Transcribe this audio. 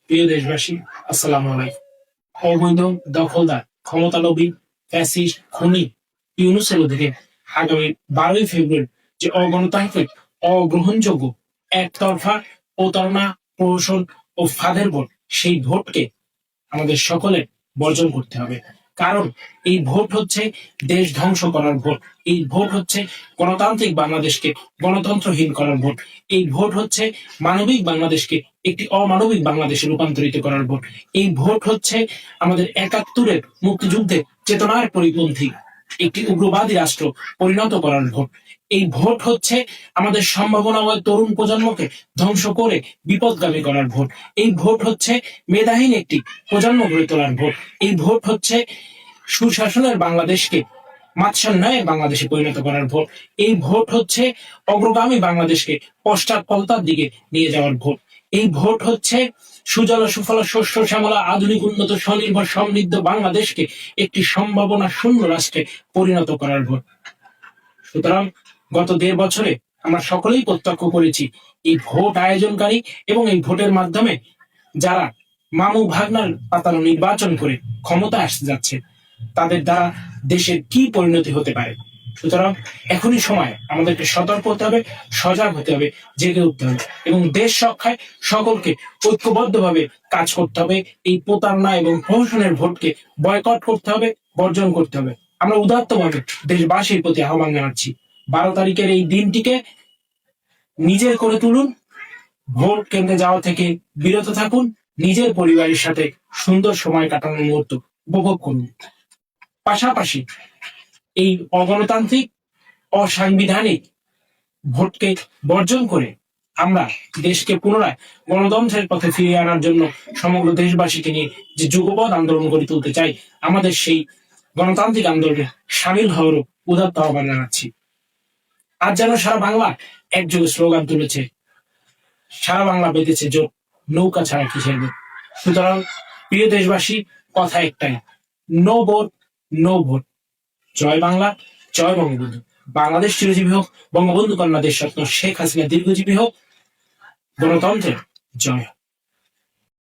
প্রিয় দেশবাসী, আসসালামু আলাইকুম। অবৈধ দখলদার ক্ষমতালোভী ফ্যাসিস্ট খুনি ইউনূসের অধীনে আগামী 12ই ফেব্রুয়ারি যে অগণতান্ত্রিক অগ্রহণযোগ্য একতরফা প্রতারণা প্রহসন ও ফাঁদের ভোট, সেই ভোটকে আমাদের সকলের বর্জন করতে হবে। কারণ এই ভোট হচ্ছে দেশ ধ্বংস করার ভোট। এই ভোট হচ্ছে গণতান্ত্রিক বাংলাদেশকে গণতন্ত্রহীন করার ভোট। এই ভোট হচ্ছে মানবিক বাংলাদেশকে একটি অমানবিক বাংলাদেশে রূপান্তরিত করার ভোট। এই ভোট হচ্ছে আমাদের 71-এর মুক্তিযুদ্ধের চেতনার পরিপন্থী একটি উগ্রবাদী রাষ্ট্র পরিণত করার ভোট। এই ভোট হচ্ছে আমাদের সম্ভাবনাময় তরুণ প্রজন্মকে ধ্বংস করে বিপদগামী করার ভোট। এই ভোট হচ্ছে মেধাহীন একটি প্রজন্ম গড়ে তোলার ভোট। এই ভোট হচ্ছে সুশাসনের বাংলাদেশকে মাৎসন্যায়ের বাংলাদেশে পরিণত করার ভোট। এই ভোট হচ্ছে অগ্রগামী বাংলাদেশকে পশ্চাৎপলতার দিকে নিয়ে যাওয়ার ভোট। এই ভোট হচ্ছে সুজল সুফল শস্য শ্যামলা আধুনিক উন্নত স্বনির্ভর সমৃদ্ধ বাংলাদেশকে একটি সম্ভাবনা শূন্য রাষ্ট্রে পরিণত করার ভোট। সুতরাং গত 1.5 বছরে আমরা সকলেই প্রত্যক্ষ করেছি এই ভোট আয়োজনকারী এবং এই ভোটের মাধ্যমে যারা মামু ভাগনার পাতানো নির্বাচন করে ক্ষমতা আসতে যাচ্ছে, তাদের দ্বারা দেশের কি পরিণতি হতে পারে। সুতরাং এখনই সময় আমাদেরকে সতর্ক হতে হবে, সজাগ হতে হবে, জেগে উঠতে হবে এবং দেশ রক্ষায় সকলকে ঐক্যবদ্ধভাবে কাজ করতে হবে। এই প্রতারণা এবং প্রহসনের ভোটকে বয়কট করতে হবে, বর্জন করতে হবে। আমরা উদাত্তভাবে দেশবাসীর প্রতি আহ্বান জানাচ্ছি, 12 তারিখের এই দিনটিকে নিজের করে তুলুন। ভোট কেন্দ্রে যাওয়া থেকে বিরত থাকুন। নিজের পরিবারের সাথে সুন্দর সময় কাটানোর মুহূর্ত উপভোগ করুন। পাশাপাশি এই অগণতান্ত্রিক অসাংবিধানিক ভোটকে বর্জন করে আমরা দেশকে পুনরায় গণতন্ত্রের পথে ফিরিয়ে আনার জন্য সমগ্র দেশবাসীকে নিয়ে যে যুগপৎ আন্দোলন গড়ে তুলতে চাই, আমাদের সেই গণতান্ত্রিক আন্দোলনে সামিল হওয়ারও উদাত্ত আহ্বান জানাচ্ছি। আজ যেন সারা বাংলা একযোগে স্লোগান তুলেছে, সারা বাংলা বেঁধেছে জোট, নৌকা ছাড়া কিসের বোট। সুতরাং প্রিয় দেশবাসী, কথা একটাই, নো ভোট, নো ভোট। জয় বাংলা, জয় বঙ্গবন্ধু। বাংলাদেশ চিরজীবী হোক, বঙ্গবন্ধু কন্যা দেশরত্ন শেখ হাসিনা দীর্ঘজীবী হোক, গণতন্ত্রের জয় হোক।